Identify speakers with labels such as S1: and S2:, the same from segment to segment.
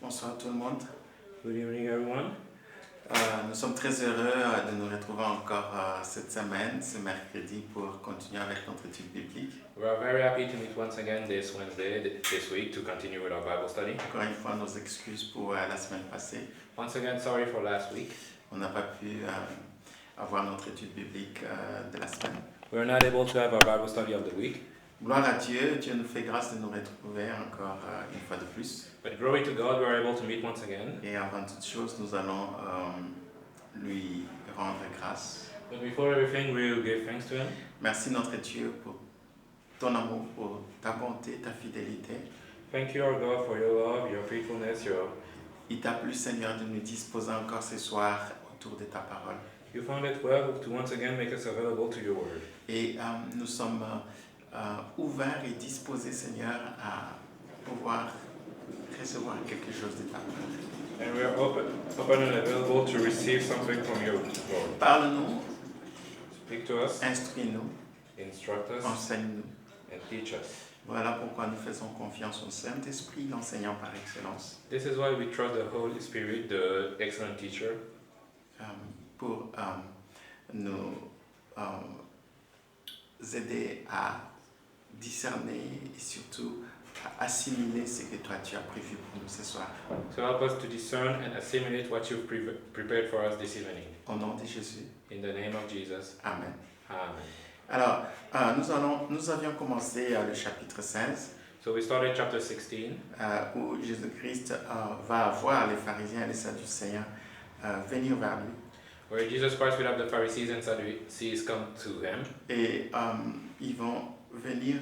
S1: Bonsoir tout le monde.
S2: Good evening, everyone.
S1: Nous sommes très heureux de nous retrouver encore cette semaine, ce mercredi, pour continuer avec notre étude biblique.
S2: We are very happy to meet once again this Wednesday, this week, to continue with our Bible study.
S1: Encore une fois, nos excuses pour la semaine passée.
S2: Once again, sorry for last week.
S1: On n'a pas pu avoir notre étude biblique de la semaine.
S2: We were not able to have our Bible study of the week.
S1: Gloire à Dieu, Dieu nous fait grâce de nous retrouver encore une fois de plus.
S2: But glory to God, we are able to meet once again.
S1: Et avant toute chose, nous allons lui rendre grâce.
S2: But before everything, we will give thanks to Him.
S1: Merci notre Dieu pour ton amour, pour ta bonté, ta fidélité.
S2: Thank you, our God, for your love, your faithfulness,
S1: Il t'a plu, Seigneur, de nous disposer encore ce soir autour de ta parole.
S2: You found it well to once again make us available to your word.
S1: Et nous sommes ouverts et disposés, Seigneur, à pouvoir recevoir quelque chose de ta part.
S2: And we are open and available to receive something from you, Lord.
S1: Parle-nous,
S2: Speak to us,
S1: instruis-nous,
S2: instruct us,
S1: enseigne-nous.
S2: and teach us.
S1: Voilà pourquoi nous faisons confiance au Saint-Esprit, l'enseignant par excellence,
S2: This is why we trust the Holy Spirit, the excellent teacher,
S1: pour nous aider à discerner et surtout à assimiler ce que toi tu as prévu pour nous ce soir.
S2: to help us to discern and assimilate what you've prepared for us this evening.
S1: Au nom de Jésus.
S2: In the name of Jesus.
S1: Amen.
S2: Amen.
S1: Alors, nous avions commencé le chapitre 16,
S2: So we started chapter 16,
S1: où Jésus-Christ va voir les pharisiens et les sadducéens venir vers lui.
S2: where Jesus Christ will have the Pharisees and Sadducees come to him.
S1: Et ils vont venir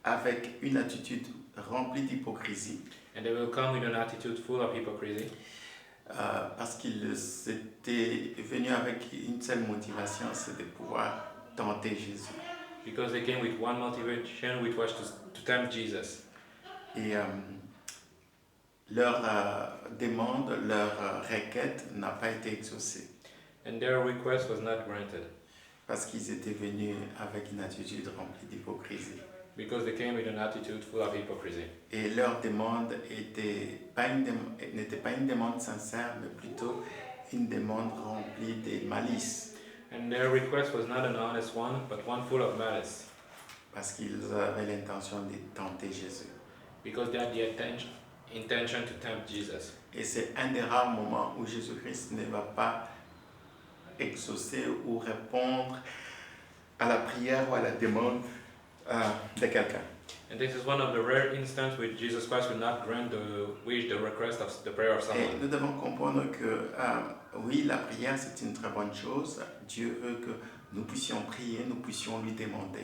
S1: avec une attitude remplie d'hypocrisie,
S2: And they will come with an attitude full of hypocrisy,
S1: parce qu'ils étaient venus avec une seule motivation, c'est de pouvoir tenter Jésus.
S2: because they came with one motivation, which was to tempt Jesus.
S1: Et leur demande, leur requête n'a pas été exaucée,
S2: And their request was not granted,
S1: parce qu'ils étaient venus avec une attitude remplie d'hypocrisie.
S2: because they came with an attitude full of hypocrisy.
S1: Et leur demande n'était pas une demande sincère, mais plutôt une demande remplie de malice,
S2: And their request was not an honest one, but one full of malice,
S1: parce qu'ils avaient l'intention de tenter Jésus.
S2: because they had the intention to tempt Jesus.
S1: Et c'est un des rares moments où Jésus-Christ ne va pas exaucer ou répondre à la prière ou à la demande de quelqu'un.
S2: And this is one of the rare instances where Jesus Christ will not grant the request of the prayer of
S1: Et
S2: someone.
S1: nous devons comprendre que oui, la prière c'est une très bonne chose. Dieu veut que nous puissions prier, nous puissions lui demander.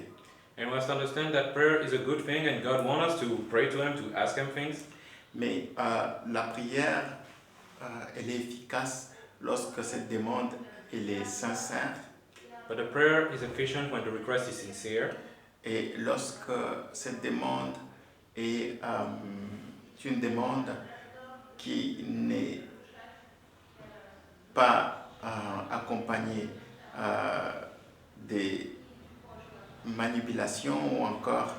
S2: And we must understand that prayer is a good thing, and God wants us to pray to Him, to ask Him things.
S1: Mais la prière, elle est efficace lorsque cette demande elle est sincère
S2: But the prayer is efficient when the request is sincere,
S1: et lorsque cette demande est une demande qui n'est pas accompagnée des manipulations ou encore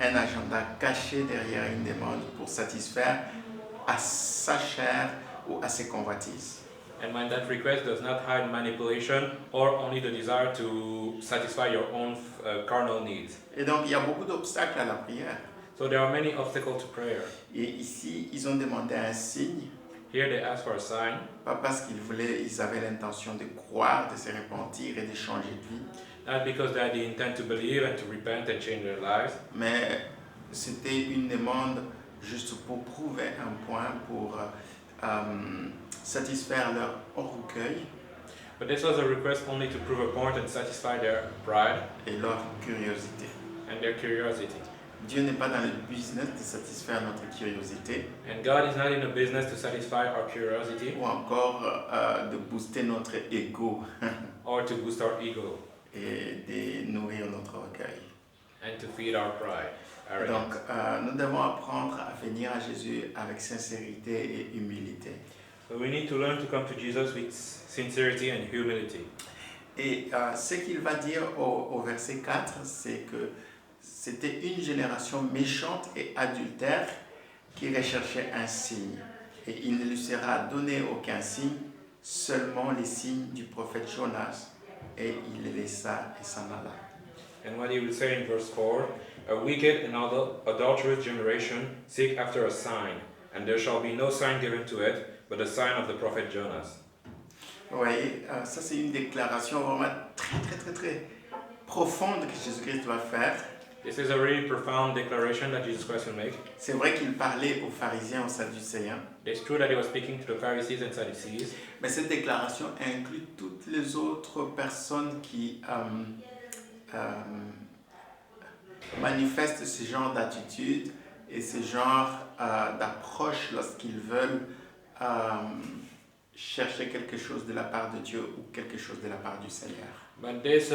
S1: un agenda caché derrière une demande pour satisfaire à sa chair ou à ses convoitises.
S2: and when that request does not hide manipulation or only the desire to satisfy your own carnal needs.
S1: Et donc il y a beaucoup d'obstacles à la prière.
S2: So there are many obstacles to prayer.
S1: Et ici, ils ont demandé un signe,
S2: Here they ask for a sign,
S1: pas parce ils avaient l'intention de croire, de se repentir et de changer de vie,
S2: not because they had the intent to believe and to repent and change their lives,
S1: mais c'était une demande juste pour prouver un point, pour satisfaire leur orgueil
S2: but this was a request only to prove a point and satisfy their pride
S1: et leur curiosité.
S2: and their curiosity.
S1: Dieu n'est pas dans le business de satisfaire notre curiosité
S2: And God is not in the business to satisfy our curiosity
S1: ou encore de booster notre ego
S2: or to boost our ego
S1: et de nourrir notre orgueil.
S2: and to feed our pride, arrogance.
S1: Donc, nous devons apprendre à venir à Jésus avec sincérité et humilité.
S2: So we need to learn to come to Jesus with sincerity and humility.
S1: Et ce qu'il va dire au verset 4, c'est que c'était une génération méchante et adultère qui recherchait un signe, et il ne lui sera donné aucun signe, seulement les signes du prophète Jonas. Et il les laissa et s'en alla.
S2: And what he will say in verse 4, a wicked and adulterous generation seek after a sign, and there shall be no sign given to it, but the sign of the prophet Jonas.
S1: Vous voyez, ça c'est une déclaration vraiment très profonde que Jésus-Christ va faire.
S2: This is a really profound declaration that Jesus Christ will make.
S1: C'est vrai qu'il parlait aux pharisiens, aux sadducéens.
S2: It's true that he was speaking to the Pharisees and Sadducees,
S1: Mais cette déclaration inclut toutes les autres personnes qui manifestent ce genre d'attitude et ce genre d'approche lorsqu'ils veulent chercher quelque chose de la part de Dieu ou quelque chose de la part du Seigneur.
S2: but this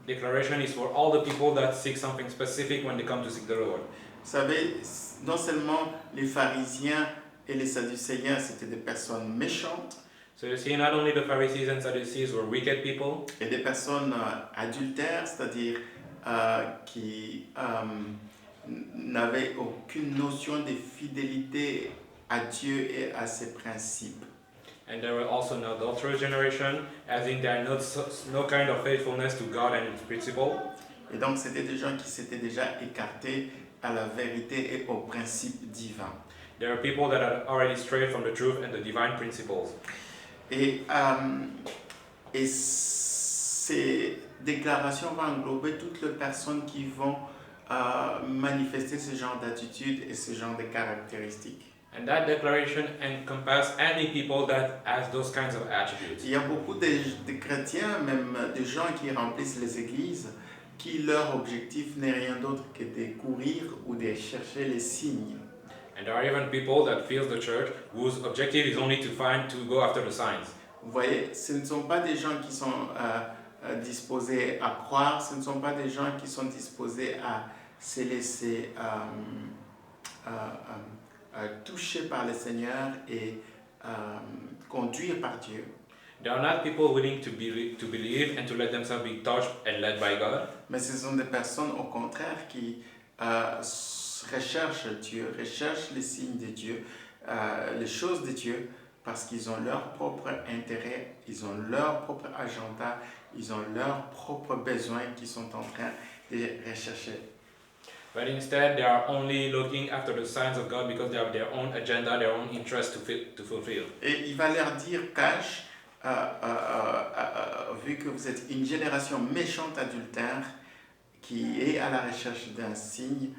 S2: declaration is for all the people that seek something specific when they come to seek the Lord.
S1: Vous savez, non seulement les pharisiens et les sadducéens, c'était des personnes méchantes,
S2: So you see, not only the Pharisees and Sadducees were wicked people,
S1: et des personnes adultères, c'est-à-dire qui n'avaient aucune notion de fidélité à Dieu et à ses principes.
S2: and there were also an adulterous generation, as in there no kind of faithfulness to God and His principle.
S1: Et donc, c'était des gens qui s'étaient déjà écartés à la vérité et aux principes divins.
S2: There are people that are already strayed from the truth and the divine principles.
S1: Et ces déclarations vont englober toutes les personnes qui vont manifester ce genre d'attitude et ce genre de caractéristiques.
S2: And that declaration encompasses any people that has those kinds of attitudes.
S1: Il y a beaucoup de chrétiens, même des gens qui remplissent les églises, qui leur objectif n'est rien d'autre que de courir ou de chercher les signes.
S2: And there are even people that feel the church whose objective is only to go after the signs.
S1: Vous voyez, ce ne sont pas des gens qui sont disposés à croire, ce ne sont pas des gens qui sont disposés à se laisser toucher par le Seigneur et conduire par Dieu.
S2: They are not people willing to believe and to let themselves be touched and led by God.
S1: Mais ce sont des personnes au contraire qui recherchent Dieu, recherchent les signes de Dieu, les choses de Dieu, parce qu'ils ont leur propre intérêt, ils ont leur propre agenda, ils ont leurs propres besoins qu'ils sont en train de rechercher.
S2: But instead, they are only looking after the signs of God because they have their own agenda, their own interest to fulfill.
S1: Et il va leur dire, cache, vu que vous êtes une génération méchante adultère qui est à la recherche d'un signe,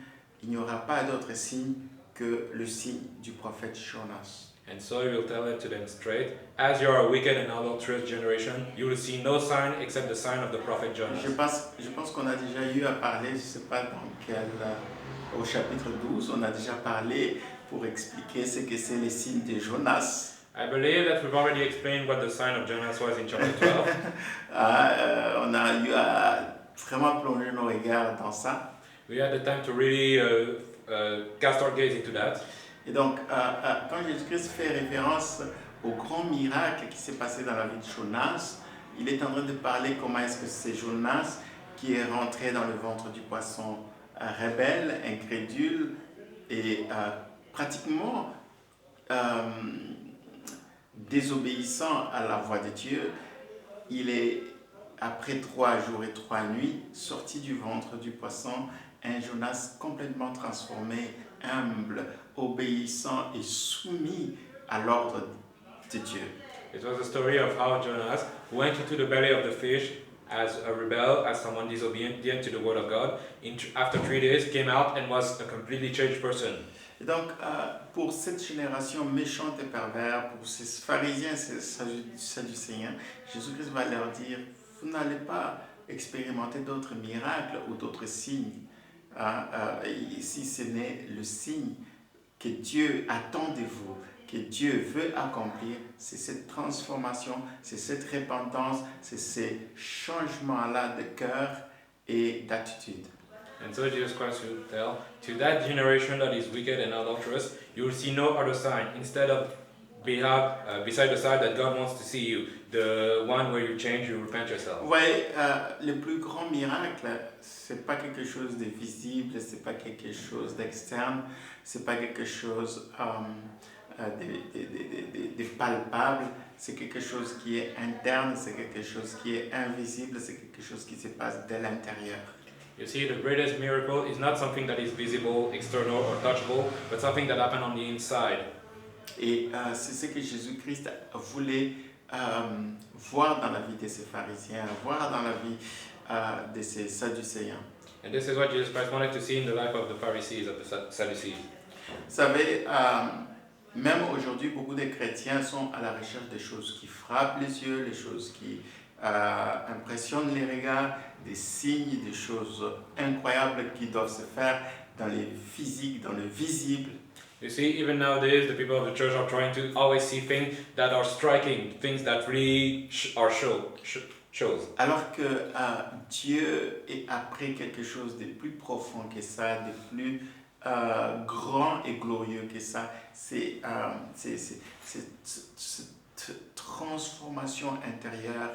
S1: il n'y aura pas d'autre signe que le signe du prophète Jonas.
S2: And so he will tell it to them straight, as you are a wicked and adulterous generation, you will see no sign except the sign of the prophet Jonas.
S1: Je pense qu'on a déjà eu à parler, je ne sais pas dans quel, au chapitre 12, on a déjà parlé pour expliquer ce que c'est les signes de Jonas.
S2: I believe that we've already explained what the sign of Jonas was in chapter 12.
S1: On a eu à vraiment plonger nos regards dans ça.
S2: We had the time to really cast our gaze into that.
S1: Et donc, quand Jésus-Christ fait référence au grand miracle qui s'est passé dans la vie de Jonas, il est en train de parler comment est-ce que c'est Jonas qui est rentré dans le ventre du poisson rebelle, incrédule et pratiquement désobéissant à la voix de Dieu. Il est, après 3 jours et 3 nuits, sorti du ventre du poisson, un Jonas complètement transformé, humble, obéissant et soumis à l'ordre de Dieu.
S2: It was a story of how Jonas went into the belly of the fish as a rebel, as someone disobedient to the word of God. After 3 days, came out and was a completely changed person.
S1: Et donc, pour cette génération méchante et perverse, pour ces pharisiens et ces sadducéens, Jésus-Christ va leur dire, vous n'allez pas expérimenter d'autres miracles ou d'autres signes. Si ce n'est le signe que Dieu attend de vous, que Dieu veut accomplir, c'est cette transformation, c'est cette repentance, c'est ces changements-là de cœur et d'attitude.
S2: And so Jesus Christ will tell, to that generation that is wicked and adulterous, you will see no other sign. Instead of beside the side that God wants to see you, the one where you change, you repent yourself.
S1: Vous voyez, le plus grand miracle, c'est pas quelque chose de visible, c'est pas quelque chose d'externe, c'est pas quelque chose de palpable, c'est quelque chose qui est interne, c'est quelque chose qui est invisible, c'est quelque chose qui se passe de l'intérieur.
S2: You see, the greatest miracle is not something that is visible, external, or touchable, but something that happened on the inside.
S1: Et c'est ce que Jésus-Christ voulait voir dans la vie de ces pharisiens, voir dans la vie de ces sadducéens.
S2: And this is what Jesus Christ wanted to see in the life of the Pharisees, of the Sadducees.
S1: Vous savez, même aujourd'hui, beaucoup de chrétiens sont à la recherche des choses qui frappent les yeux, les choses qui impressionnent les regards, des signes, des choses incroyables qui doivent se faire dans le physique, dans le visible.
S2: You see, even nowadays, the people of the church are trying to always see things that are striking, things that really shows.
S1: Alors que Dieu est après quelque chose de plus profond que ça, de plus grand et glorieux que ça. C'est cette transformation intérieure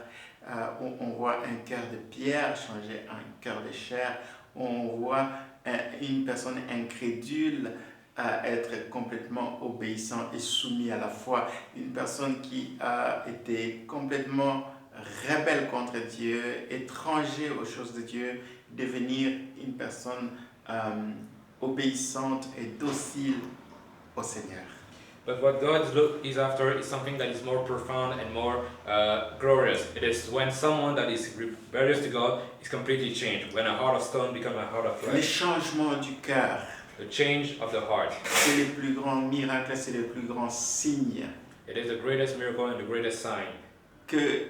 S1: où on voit un cœur de pierre changer en un cœur de chair. On voit une personne incrédule être complètement obéissant et soumis à la foi. Une personne qui était complètement rebelle contre Dieu, étranger aux choses de Dieu, devenir une personne obéissante et docile au Seigneur.
S2: But what God is after is something that is more profound and more glorious. It is when someone that is rebellious to God is completely changed, when a heart of stone becomes a heart of
S1: Les
S2: flesh.
S1: changements du cœur,
S2: The change of the heart.
S1: c'est le plus grand miracle, c'est le plus grand signe
S2: It is the greatest miracle and the greatest sign
S1: que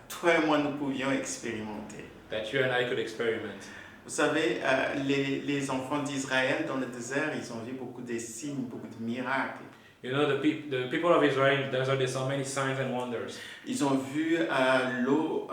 S1: toi et moi nous pouvions expérimenter.
S2: that you and I could experiment.
S1: Vous savez, les enfants d'Israël dans le désert, ils ont vu beaucoup de signes, beaucoup de miracles.
S2: You know, the people of Israel in the desert, they saw many signs and wonders.
S1: Ils ont vu l'eau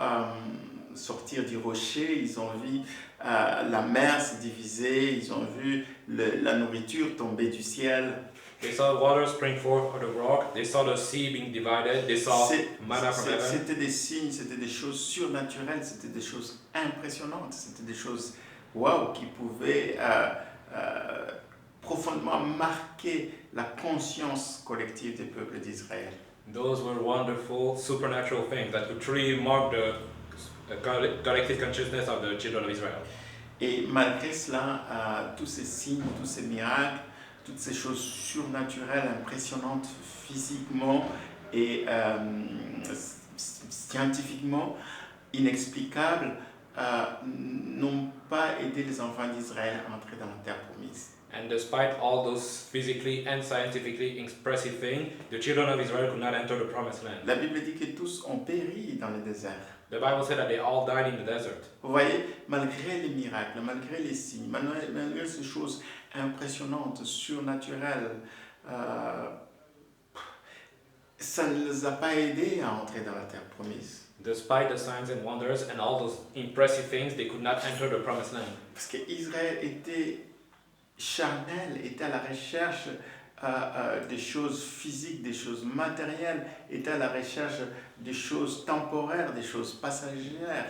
S1: sortir du rocher, ils ont vu la mer se diviser, ils ont vu la nourriture tomber du ciel.
S2: They saw water spring forth of the rock. They saw the sea being divided. They saw manna from heaven.
S1: C'était des signes, c'était des choses surnaturelles, c'était des choses impressionnantes, c'était des choses waouh qui pouvaient profondément marquer la conscience collective des peuples d'Israël.
S2: Those were wonderful, supernatural things that could truly mark the collective consciousness of the children of Israel.
S1: Et malgré cela, tous ces signes, tous ces miracles, toutes ces choses surnaturelles, impressionnantes physiquement et scientifiquement, inexplicables, n'ont pas aidé les enfants d'Israël à entrer dans la terre promise.
S2: And despite all those physically and scientifically impressive things, the children of Israel could not enter the promised land.
S1: La Bible dit que tous ont péri dans le désert.
S2: The Bible said that they all died in the desert.
S1: Vous voyez, malgré les miracles, malgré les signes, malgré ces choses impressionnantes, surnaturelles, ça ne les a pas aidés à entrer dans la terre promise.
S2: Despite the signs and wonders and all those impressive things, they could not enter the promised land.
S1: Parce qu'Israël était charnel, était à la recherche des choses physiques, des choses matérielles, était à la recherche des choses temporaires, des choses passagères.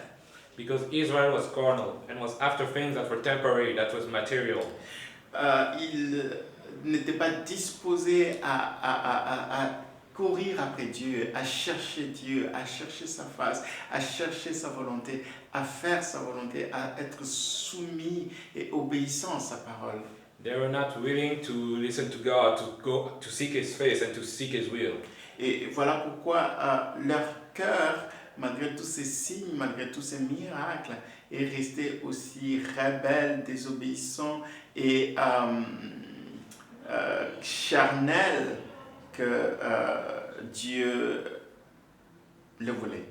S2: Because Israel was carnal and was after things that were temporary, that was material.
S1: Il n'était pas disposé à courir après Dieu, à chercher sa face, à chercher sa volonté, à faire sa volonté, à être soumis et obéissant à sa parole.
S2: They were not willing to listen to God, to seek His face and to seek His will.
S1: Et voilà pourquoi leur cœur, malgré tous ces signes, malgré tous ces miracles, est resté aussi rebelle, désobéissant et charnel que Dieu le voulait.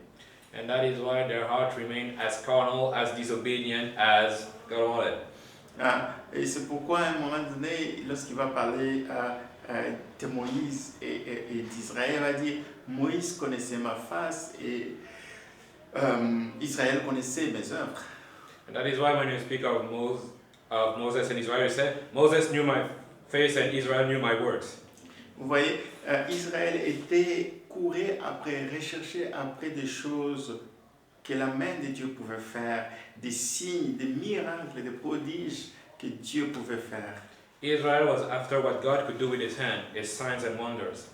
S2: And that is why their heart remained as carnal, as disobedient as God wanted.
S1: Et c'est pourquoi à un moment donné, lorsqu'il va parler de Moïse et d'Israël, il va dire Moïse connaissait ma face et Israël connaissait mes œuvres.
S2: And that is why when you speak of Moses and Israel, you said Moses knew my face and Israel knew my works.
S1: Vous voyez, Israël courait après, recherchait après des choses que la main de Dieu pouvait faire, des signes, des miracles, des prodiges que Dieu pouvait faire.
S2: Israel was after what God could do with his hand, his signs and wonders.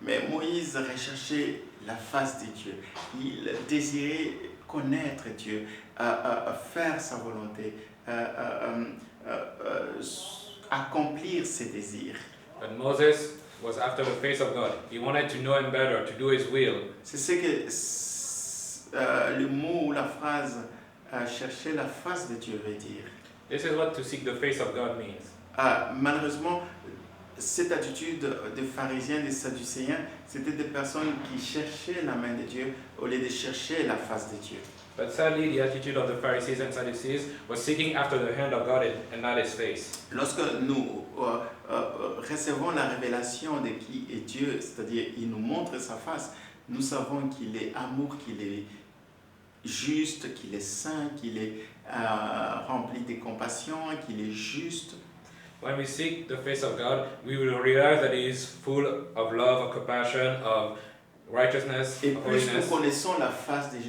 S1: Mais Moïse recherchait la face de Dieu. Il désirait connaître Dieu, faire sa volonté, accomplir ses désirs.
S2: But Moses was after the face of God. He wanted to know him better, to do his will.
S1: C'est ce que le mot ou la phrase chercher la face de Dieu veut dire.
S2: This is what to seek the face of God means.
S1: Malheureusement, cette attitude des pharisiens, des sadducéens, c'était des personnes qui cherchaient la main de Dieu au lieu de chercher la face de Dieu.
S2: But sadly, the attitude of the Pharisees and Sadducees was seeking after the hand of God and not his face.
S1: Lorsque nous recevons la révélation de qui est Dieu, c'est-à-dire il nous montre sa face, nous savons qu'il est amour, qu'il est juste, qu'il est saint, qu'il est rempli de compassion, qu'il est juste.
S2: When we seek the face of God, we will realize that he is full of love, of compassion, of righteousness,
S1: Et
S2: of
S1: plus nous
S2: holiness.
S1: connaissons la face de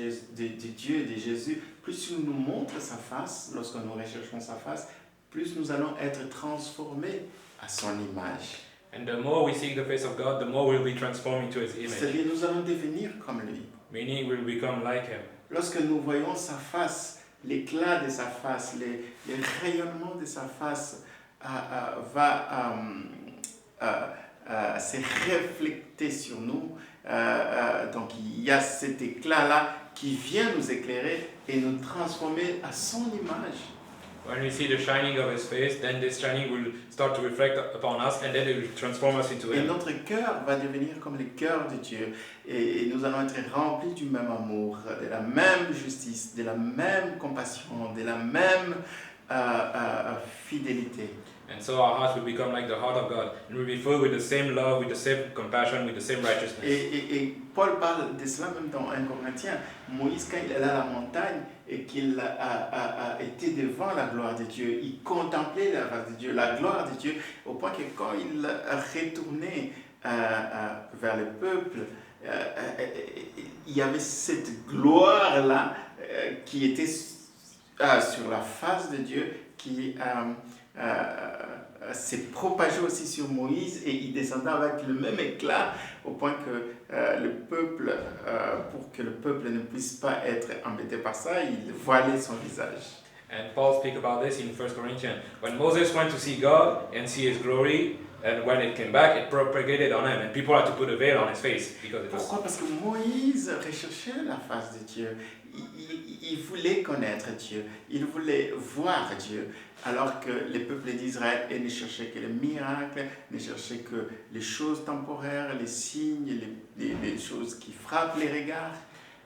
S1: Dieu, de Jésus, plus il nous montre sa face, lorsque nous recherchons sa face, plus nous allons être transformés à son image.
S2: And the more we seek the face of God, the more we'll be transformed into his image.
S1: C'est-à-dire nous allons devenir comme lui.
S2: Meaning we'll become like him.
S1: Lorsque nous voyons sa face, l'éclat de sa face, les rayonnements de sa face va se refléter sur nous. Donc il y a cet éclat-là qui vient nous éclairer et nous transformer à son image.
S2: When we see the shining of his face, then this shining will start to reflect upon us and then it will transform us into
S1: Et
S2: him.
S1: notre cœur va devenir comme le cœur de Dieu. Et nous allons être remplis du même amour, de la même justice, de la même compassion, de la même fidélité.
S2: And so our hearts will become like the heart of God. And we'll be filled with the same love, with the same compassion, with the same righteousness.
S1: Et Paul parle de cela même dans 1 Corinthiens. Moïse, quand il est à la montagne et qu'il a été devant la gloire de Dieu, il contemplait la face de Dieu, la gloire de Dieu, au point que quand il retournait vers le peuple, il y avait cette gloire-là qui était sur la face de Dieu, qui s'est propagé aussi sur Moïse et il descendait avec le même éclat au point que le peuple, pour que le peuple ne puisse pas être embêté par ça, il voilait son visage.
S2: And Paul speaks about this in 1 Corinthians. When Moses went to see God and see his glory, and when it came back, it propagated on him, and people had to put a veil on his face because it was.
S1: Pourquoi? Parce que Moïse recherchait la face de Dieu. Il voulait connaître Dieu, il voulait voir Dieu, alors que les peuples d'Israël ne cherchaient que les miracles, ne cherchaient que les choses temporaires, les signes, les choses qui frappent les regards.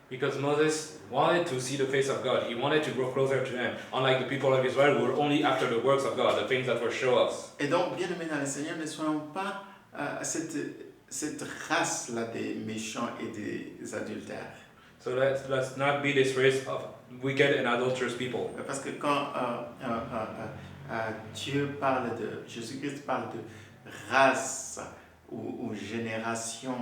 S2: Because Moses wanted to see the face of God. He wanted to grow closer to him. Unlike the people of Israel who were only after the works of God, the things that were show us.
S1: Et donc, bien aimés dans le Seigneur, ne soyons pas cette race-là des méchants et des adultères.
S2: So let's not be this race of wicked and adulterous people.
S1: Parce que quand Jésus-Christ parle de race ou génération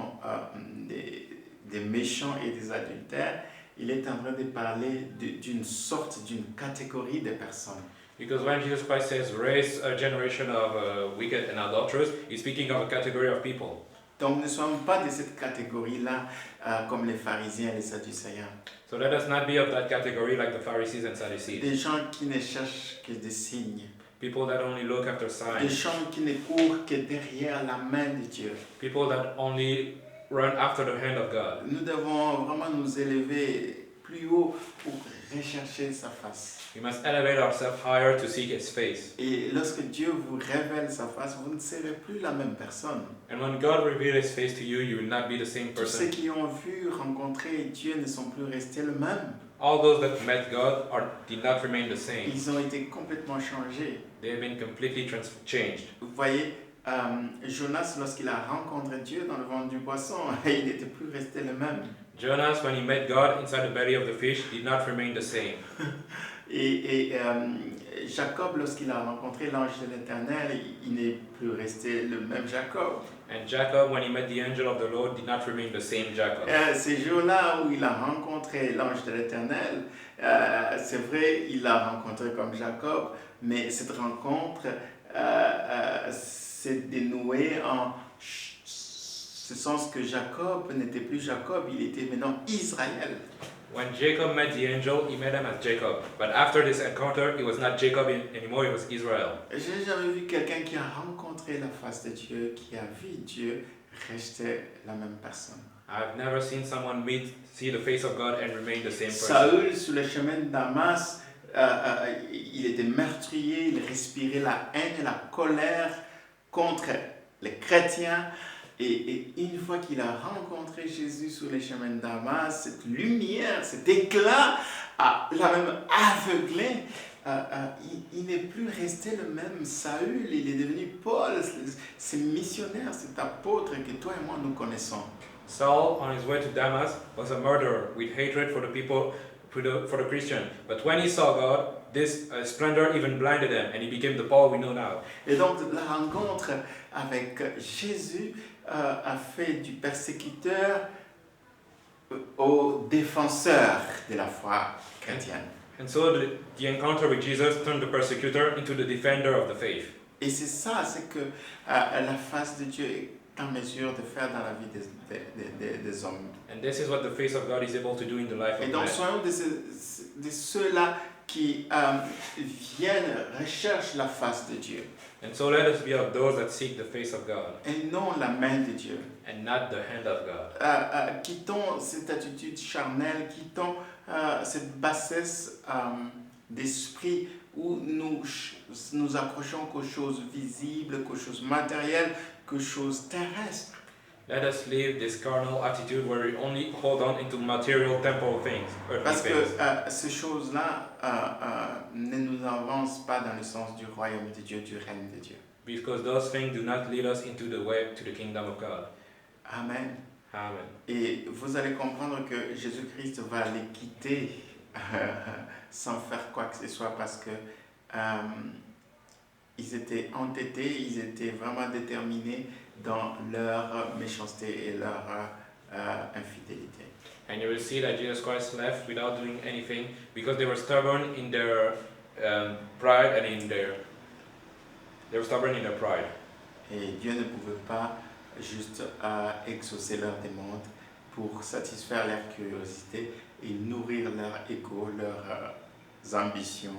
S1: des méchants et des adultères, il est en train de parler d'une catégorie de personnes.
S2: Because when Jesus Christ says race, a generation of wicked and adulterous, he's speaking of a category of people.
S1: Donc ne soyons pas de cette catégorie-là comme les pharisiens et les sadducéens.
S2: So let us not be of that category like the Pharisees and Sadducees.
S1: Des gens qui ne cherchent que des signes.
S2: People that only look after
S1: Des
S2: signs.
S1: gens qui ne courent que derrière la main de Dieu.
S2: People that only run after the hand of God.
S1: Nous devons vraiment nous élever plus haut pour rechercher sa face.
S2: We must elevate ourselves higher to seek his face.
S1: Et lorsque Dieu vous révèle sa face, vous ne serez plus la même personne.
S2: And when God reveals his face to you, you will not be the same
S1: Tous ceux
S2: person.
S1: qui ont vu, rencontré Dieu ne sont plus restés les mêmes.
S2: All those that met God did not remain the same.
S1: Ils ont été complètement changés.
S2: They have been completely changed.
S1: Vous voyez, Jonas, lorsqu'il a rencontré Dieu dans le ventre du poisson, il n'était plus resté le même.
S2: Jonas, when he met God inside the belly of the fish, did not remain the same.
S1: Et Jacob, lorsqu'il a rencontré l'ange de l'Éternel, il n'est plus resté resté le même Jacob.
S2: And Jacob, when he met the angel of the Lord, did not remain the same Jacob.
S1: Ces jours-là où il a rencontré l'ange de l'Éternel, c'est vrai, il l'a rencontré comme Jacob, mais cette rencontre s'est dénouée en ce sens que Jacob n'était plus Jacob, il était maintenant Israël.
S2: When Jacob met the angel, he met him as Jacob. But after this encounter, it was not Jacob anymore, it was Israel.
S1: J'ai jamais vu quelqu'un qui a rencontré la face de Dieu, qui a vu Dieu, rester la même personne.
S2: I've never seen someone see the face of God and remain the same person.
S1: Saül, sur le chemin de Damas, il était meurtrier, il respirait la haine et la colère contre les chrétiens. Et une fois qu'il a rencontré Jésus sur les chemins de Damas, cette lumière, cet éclat l'a même aveuglé. Il n'est plus resté le même Saül, il est devenu Paul, ce missionnaire, cet apôtre que toi et moi nous connaissons.
S2: Saul, on his way to Damas, was a murderer with hatred for the people, for the Christian. But when he saw God, this splendor even blinded him, and he became the Paul we know now.
S1: Et donc la rencontre avec Jésus a fait du persécuteur au défenseur de la foi chrétienne.
S2: And so the encounter with Jesus turned the persecutor into the defender of the faith.
S1: Et c'est ça, c'est que la face de Dieu est en mesure de faire dans la vie des hommes.
S2: And this is what the face of God is able to do in the life of
S1: Et donc
S2: man.
S1: soyons de ceux-là qui viennent, recherchent la face de Dieu.
S2: And so let us be of those that seek the face of God.
S1: Et non la main de Dieu.
S2: And not the hand of God.
S1: Quittons cette attitude charnelle, quittons cette bassesse d'esprit où nous accrochons qu'aux choses visibles, qu'aux choses matérielles, qu'aux choses terrestres.
S2: Let us leave this carnal attitude where we only hold on into material temporal things, earthly
S1: Parce que
S2: things.
S1: ces choses-là ne nous avancent pas dans le sens du royaume de Dieu, du règne de Dieu.
S2: Because those things do not lead us into the way to the kingdom of God.
S1: Amen.
S2: Amen.
S1: Et vous allez comprendre que Jésus-Christ va les quitter sans faire quoi que ce soit parce que ils étaient entêtés, ils étaient vraiment déterminés dans leur méchanceté et leur infidélité.
S2: And you will see that Jesus Christ left without doing anything because they were stubborn in their pride and they were stubborn in their pride.
S1: Et Dieu ne pouvait pas juste exaucer leur demande pour satisfaire leur curiosité et nourrir leur ego, leurs ambitions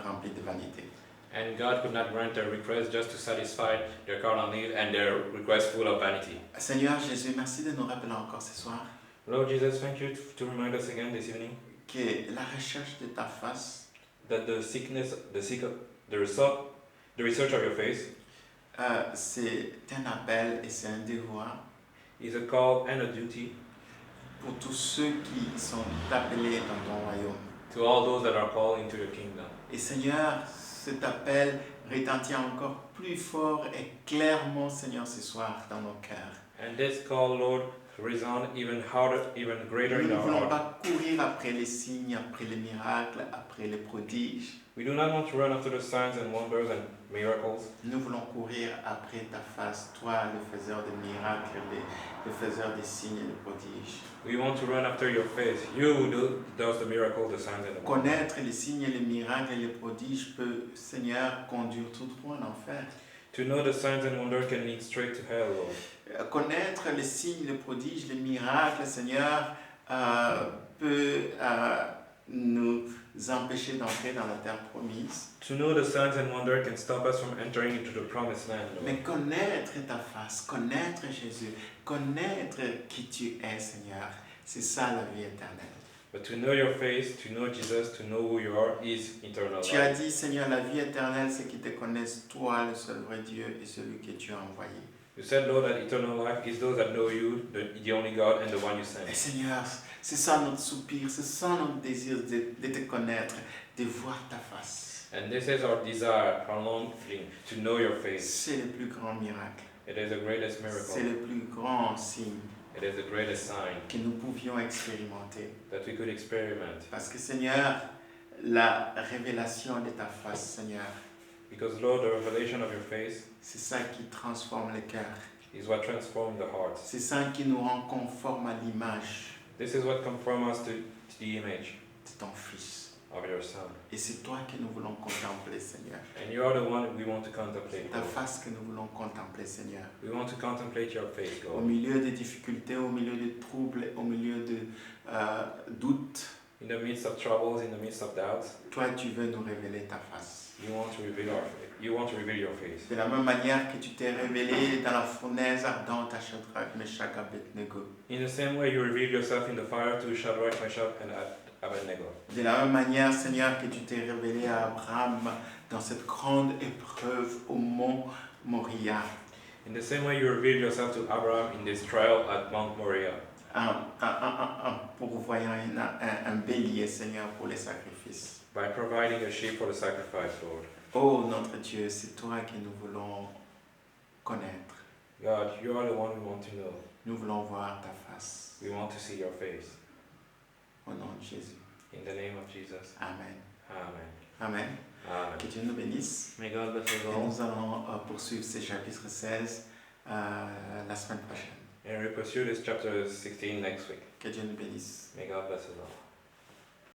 S1: remplies de vanité.
S2: And God could not grant their request just to satisfy their carnal need and their request full of vanity.
S1: Seigneur Jésus, merci de nous rappeler encore ce soir
S2: Lord Jesus, thank you to remind us again this evening
S1: que la recherche de ta face
S2: that the research of your face
S1: c'est un appel et c'est un devoir
S2: is a call and a duty
S1: pour tous ceux qui sont appelés dans ton royaume.
S2: to all those that are called into your kingdom.
S1: Et Seigneur, cet appel retentit encore plus fort et clairement, Seigneur, ce soir dans nos cœurs.
S2: And this call, Lord, resound even harder, even greater
S1: Nous
S2: in
S1: ne
S2: our
S1: voulons
S2: heart.
S1: pas courir après les signes, après les miracles, après les prodiges.
S2: We do not want to run after the signs and wonders and miracles.
S1: Nous voulons courir après ta face, toi, le faiseur de miracles, le faiseur des signes et des prodiges.
S2: We want to run after your face. You who does the miracles, the signs and the wonders.
S1: Connaître les signes, les miracles et les prodiges peut, Seigneur, conduire tout droit en enfer.
S2: To know the signs and wonders can lead straight to hell, Lord.
S1: Connaître les signes, les prodiges, les miracles, Seigneur, peut nous empêcher d'entrer dans la terre promise.
S2: To know the signs and wonders can stop us from entering into the promised land, Lord.
S1: Mais connaître ta face, connaître Jésus, connaître qui tu es, Seigneur, c'est ça la vie éternelle.
S2: But to know your face, to know Jesus, to know who you are, is eternal
S1: Tu as
S2: life.
S1: dit, Seigneur, la vie éternelle, c'est qu'ils te connaissent, toi, le seul vrai Dieu, et celui que tu as envoyé.
S2: You said, Lord, that eternal life is those that know you, the only God, and the one you sent.
S1: Et Seigneur, c'est ça notre soupir, c'est ça notre désir de te connaître, de voir ta face.
S2: And this is our desire, our longing, to know your face.
S1: C'est le plus grand miracle.
S2: It is the greatest
S1: C'est
S2: miracle.
S1: le plus grand signe
S2: It is the greatest sign
S1: que nous pouvions expérimenter.
S2: that we could experiment.
S1: Parce que Seigneur, la révélation de ta face, Seigneur,
S2: Because Lord, the revelation of your face
S1: c'est ça qui transforme les cœurs.
S2: is what transforms the hearts.
S1: C'est ça qui nous rend conformes à l'image
S2: This is what conforms us to the image
S1: de ton Fils.
S2: of your Son.
S1: Et c'est toi que nous voulons contempler, Seigneur.
S2: And you are the one we want to contemplate,
S1: Ta
S2: Lord.
S1: face que nous voulons contempler, Seigneur.
S2: We want to contemplate your face,
S1: Au
S2: Lord.
S1: milieu des difficultés, au milieu des troubles, au milieu de doutes,
S2: In the midst of troubles, in the midst of doubts,
S1: toi, tu veux nous révéler ta face.
S2: you want to reveal your face.
S1: De la même manière que tu t'es révélé dans la fournaise ardente à Shadrach, Meshach, Abednego.
S2: In the same way you revealed yourself in the fire to Shadrach, Meshach, and Abednego.
S1: De la même manière, Seigneur, que tu t'es révélé à Abraham dans cette grande épreuve au mont Moriah.
S2: In the same way you revealed yourself to Abraham in this trial at Mount Moriah,
S1: En pourvoyant un bélier, Seigneur, pour les sacrifices.
S2: by providing a sheep for the sacrifice, Lord.
S1: Oh, notre Dieu, c'est toi que nous voulons connaître.
S2: God, you are the one we want to know.
S1: Nous voulons voir ta face.
S2: We want to see your face.
S1: Au nom de Jésus.
S2: In the name of Jesus.
S1: Amen.
S2: Amen.
S1: Amen.
S2: Amen.
S1: Que Dieu nous bénisse.
S2: May God bless us
S1: Et
S2: all.
S1: nous allons poursuivre ces chapitres 16 la semaine prochaine.
S2: And we pursue this chapter 16 next week.
S1: Que Dieu nous bénisse.
S2: May God bless us all.